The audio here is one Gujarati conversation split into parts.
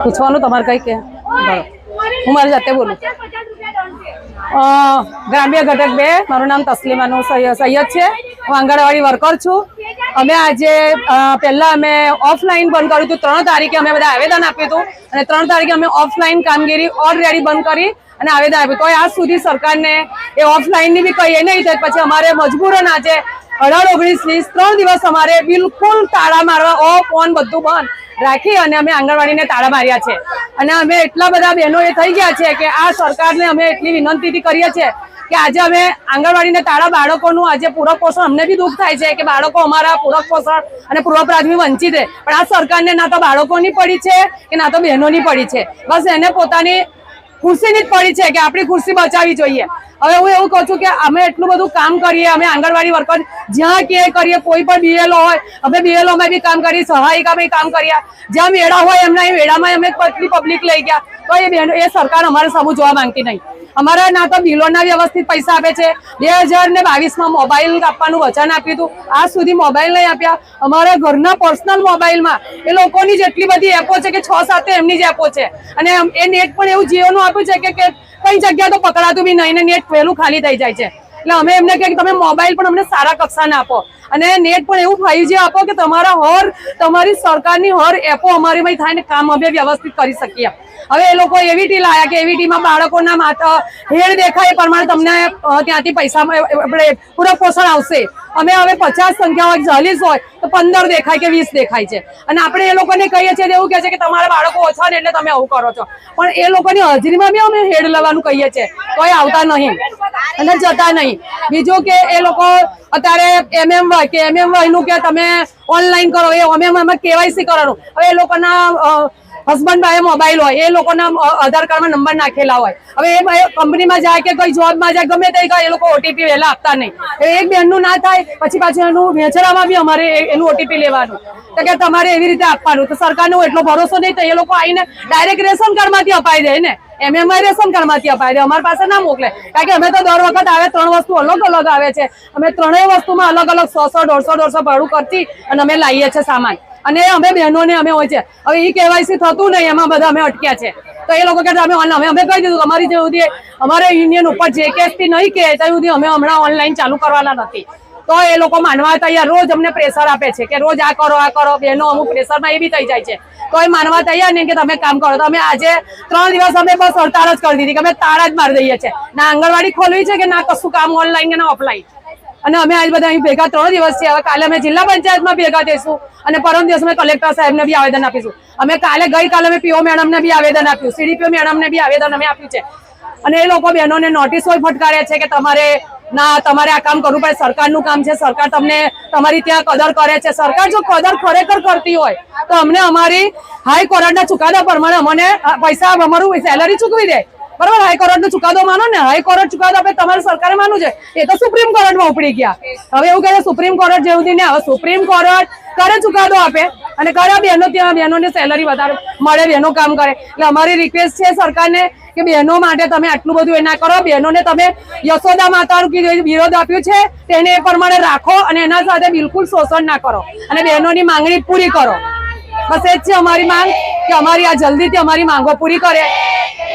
પૂછવાનું તમારે કઈ કે હું મારી જાતે બોલું ગ્રામ્ય ઘટક 2 મારું નામ તસ્લીમાનું સૈયદ છે હું આંગણવાડી વર્કર છું અમે આજે પહેલા અમે ઓફલાઈન બંધ કર્યું હતું 3 તારીખે અમે બધા આવેદન આપ્યું હતું અને 3 તારીખે અમે ઓફલાઈન કામગીરી ઓલરેડી બંધ કરી અને આવેદન આપ્યું તો આજ સુધી સરકારને એ ઓફલાઈનની બી કહીએ નહીં તો પછી અમારે મજબૂરન આજે 18-19-20 3 દિવસ અમારે બિલકુલ તાળા મારવા ઓફ ઓન બધું બંધ રાખી અને અમે આંગણવાડીને તાળા માર્યા છે અને અમે એટલા બધા બહેનો એ થઈ ગયા છે કે આ સરકારને અમે એટલી વિનંતી કરીએ છીએ કે આજે અમે આંગણવાડીને તાળા બાળકોનું આજે પૂરક પોષણ અમને બી દુઃખ થાય છે કે બાળકો અમારા પૂરક પોષણ અને પૂર્વ પ્રાથમિક વંચિત છે પણ આ સરકારને ના તો બાળકોની પડી છે કે ના તો બહેનોની પડી છે બસ એને પોતાની ખુરશીની જ પડી છે કે આપણી ખુરશી બચાવવી જોઈએ હવે હું એવું કહું છું કે અમે એટલું બધું કામ કરીએ અમે આંગણવાડી વર્કર જ્યાં કે કરીએ કોઈ પણ બીએલઓ હોય અમે બીએલઓમાં બી કામ કરી સહાયિકામાં કામ કર્યા જ્યાં મેળા હોય એમના એ મેળામાં અમે કેટલી પબ્લિક લઈ ગયા તો એ સરકાર અમારે સમૂહ જોવા માંગતી નહીં અમારા ના તો બિલોના વ્યવસ્થિત પૈસા આપે છે 2022માં મોબાઈલ આપવાનું વચન આપ્યું હતું આજ સુધી મોબાઈલ નહીં આપ્યા અમારા ઘરના પર્સનલ મોબાઈલમાં એ લોકોની જેટલી બધી એપો છે કે 6-7 એમની જ એપો છે અને એ નેટ પણ એવું જીઓનું આપ્યું છે કે કઈ જગ્યા તો પકડાતું બી નહીં ને નેટ વહેલું ખાલી થઈ જાય છે એટલે અમે એમને કહે કે તમે મોબાઈલ પણ અમને સારા કક્ષાના આપો અને નેટ પણ એવું 5G આપો કે તમારી સરકારની હર એપો અમારીમાં થાય ને કામ અમે વ્યવસ્થિત કરી શકીએ હવે એ લોકો એવીટી લાયા કે એવીટીમાં બાળકોના માથા હેડ દેખાય એ પ્રમાણે તમને ત્યાંથી પૈસા પૂરક પોષણ આવશે અમે હવે 50 સંખ્યા હોય 40 હોય તો 15 દેખાય કે 20 દેખાય છે અને આપણે એ લોકોને કહીએ છીએ એવું કહે છે કે તમારા બાળકો ઓછા ને એટલે તમે આવું કરો છો પણ એ લોકોની હાજરીમાં બી અમે હેડ લેવાનું કહીએ છીએ તોય આવતા નહીં અને જતા નહીં બીજું કે એ લોકો અત્યારે MMY કે MMY નું કે તમે ઓનલાઈન કરો એ અમે KYC કરવાનું હવે એ લોકોના હસબન્ડ ભાઈ મોબાઈલ હોય એ લોકોના આધાર કાર્ડમાં નંબર નાખેલા હોય હવે એ કંપનીમાં જાય કે કોઈ જોબમાં જાય ગમે તે એ લોકો ઓટીપી વહેલા આપતા નહીં એક બહેનનું ના થાય પછી પાછું એનું વેચરામાં બી અમારે એનું ઓટીપી લેવાનું તો કે તમારે એવી રીતે આપવાનું તો સરકારનો એટલો ભરોસો નહીં તો એ લોકો આવીને ડાયરેક્ટ રેશન કાર્ડમાંથી અપાઈ દે ને MMY રેશન કાર્ડમાંથી અપાઈ દે અમારી પાસે ના મોકલે કારણ કે અમે તો દર વખત આવે 3 વસ્તુ અલગ અલગ આવે છે અમે 3 વસ્તુમાં અલગ અલગ 100-150 ભાડું કરતી અને અમે લાવીએ છીએ સામાન અને અમે બહેનોને અમે હોય છે હવે એ KYC થતું નહીં એમાં બધા અમે અટક્યા છે તો એ લોકો કહેતા અમે કહી દીધું અમારી જે સુધી અમારે યુનિયન ઉપર JKS થી નહીં કહે ત્યાં સુધી અમે હમણાં ઓનલાઈન ચાલુ કરવાના નથી તો એ લોકો માનવા તૈયાર રોજ અમને પ્રેશર આપે છે કે રોજ આ કરો બહેનો અમુક પ્રેશરમાં એ બી થઈ જાય છે તો એ માનવા તૈયાર નહીં કે તમે કામ કરો તો અમે આજે 3 દિવસ અમે બસ હડતાળ જ કરી દીધી કે અમે તાળા જ મારી દઈએ છીએ ના આંગણવાડી ખોલવી છે કે ના કશું કામ ઓનલાઈન કે ના ઓફલાઈન અને અમે આજ બધા અહીં ભેગા 3 દિવસ છે હવે કાલે અમે જિલ્લા પંચાયતમાં ભેગા થઈશું અને પરમ દિવસ અમે કલેક્ટર સાહેબને બી આવેદન આપીશું અમે ગઈકાલે અમે PO મેડમને બી આવેદન આપ્યું CDPO મેડમને બી આવેદન અમે આપ્યું છે અને એ લોકો બહેનોને નોટિસો ફટકારે છે કે તમારે આ કામ કરવું પડે સરકારનું કામ છે સરકાર તમને તમારી ત્યાં કદર કરે છે સરકાર જો કદર ખરેખર કરતી હોય તો અમને અમારી હાઈકોર્ટના ચુકાદા પ્રમાણે અમને પૈસા અમારું સેલરી ચૂકવી દે બરાબર હાઈકોર્ટનો ચુકાદો માનો ને હાઈકોર્ટ ચુકાદો આપણે તમારી સરકારે માનવું છે એ તો સુપ્રીમ કોર્ટમાં ઉપડી ગયા હવે એવું કહે સુપ્રીમ કોર્ટ જેવું ને હવે સુપ્રીમ કોર્ટ કરે ચુકાદો આપે અને કયા બહેનો ત્યાં બહેનોને સેલરી વધારે મળે બહેનો કામ કરે એટલે અમારી રિક્વેસ્ટ છે સરકારને કે બહેનો માટે તમે આટલું બધું એ ના કરો બહેનોને તમે યશોદા માતાનું વિરોધ આપ્યું છે તેને એ પ્રમાણે રાખો અને એના સાથે બિલકુલ શોષણ ના કરો અને બહેનોની માંગણી પૂરી કરો બસ એ જ છે અમારી માંગ કે અમારી આ જલ્દીથી અમારી માંગો પૂરી કરે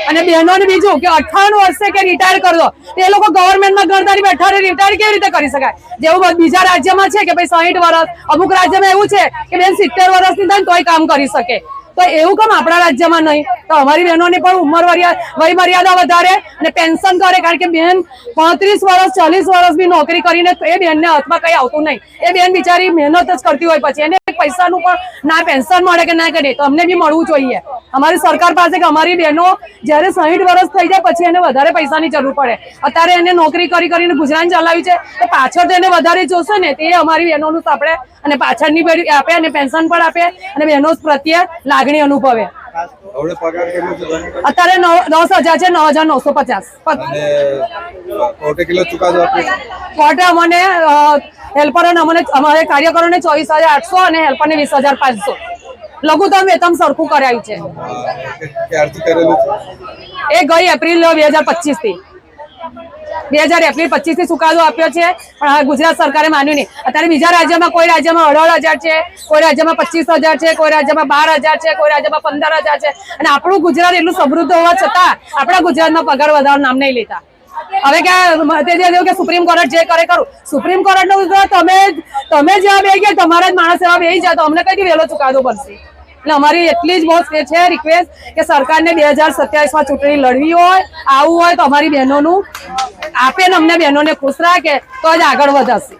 અને બહેનોને બીજું કે 58 વર્ષે કે રિટાયર કરી દો એ લોકો ગવર્મેન્ટમાં ગણતારી બેઠા રિટાયર કેવી રીતે કરી શકાય જેવું બીજા રાજ્યમાં છે કે ભાઈ 60 વર્ષ અમુક રાજ્યમાં એવું છે કે બેન 70 વર્ષની થાય તોય કામ કરી શકે તો એવું કામ આપણા રાજ્યમાં નહીં તો અમારી બહેનોની પણ ઉંમર વય મર્યાદા વધારે અને પેન્શન કરે કારણ કે બેન 35 વર્ષ 40 વર્ષ બી નોકરી કરીને એ બેનને હાથમાં કઈ આવતું નહીં એ બેન બિચારી મહેનત જ કરતી હોય પછી એને પૈસાનું પણ ના પેન્શન મળે કે ના કરે તો અમને બી મળવું જોઈએ અમારી સરકાર પાસે કે અમારી બહેનો જયારે 60 વર્ષ થઈ જાય પછી એને વધારે પૈસાની જરૂર પડે અત્યારે એને નોકરી કરીને ગુજરાન ચલાવ્યું છે તો પાછળ તેને વધારે જોશે ને તે અમારી બહેનોનું આપણે અને પાછળની પેઢી આપે અને પેન્શન પણ આપે અને બહેનો પ્રત્યે લાગણી અનુભવે અત્યારે 10,000 છે 9,950 કોર્ટે અમને હેલ્પરોને અમારે કાર્યકરોને 24,800 અને હેલ્પરને 20,500 લઘુત્તમ વેતન સરખું કરાયું છે એ ગઈ એપ્રિલ 2025 થી 2025 થી ચુકાદો આપ્યો છે, પણ હવે ગુજરાત સરકારે માન્યું નહીં. અત્યારે બીજા રાજ્યમાં કોઈ રાજ્યમાં 18,000 છે, કોઈ રાજ્યમાં 25,000 છે, કોઈ રાજ્યમાં 12,000 છે, કોઈ રાજ્યમાં 15,000 છે, અને આપણું ગુજરાત એટલું સમૃદ્ધ હોવા છતાં આપણા ગુજરાતમાં પગાર વધારવાનું નામ નહીં લેતા. હવે કે સુપ્રીમ કોર્ટ જે કરે કરું. સુપ્રીમ કોર્ટ નું તમે જ્યાં બે ગયા તમારા જ માણસ એવા બેસી જાય તો અમને કઈથી વહેલો ચુકાદો પડશે. એટલે અમારી એટલી જ બહુ છે રિક્વેસ્ટ કે સરકારને 2027માં ચૂંટણી લડવી હોય, આવું હોય તો અમારી બહેનોનું આપે ને અમને બહેનોને ખુશ રાખે તો જ આગળ વધશે.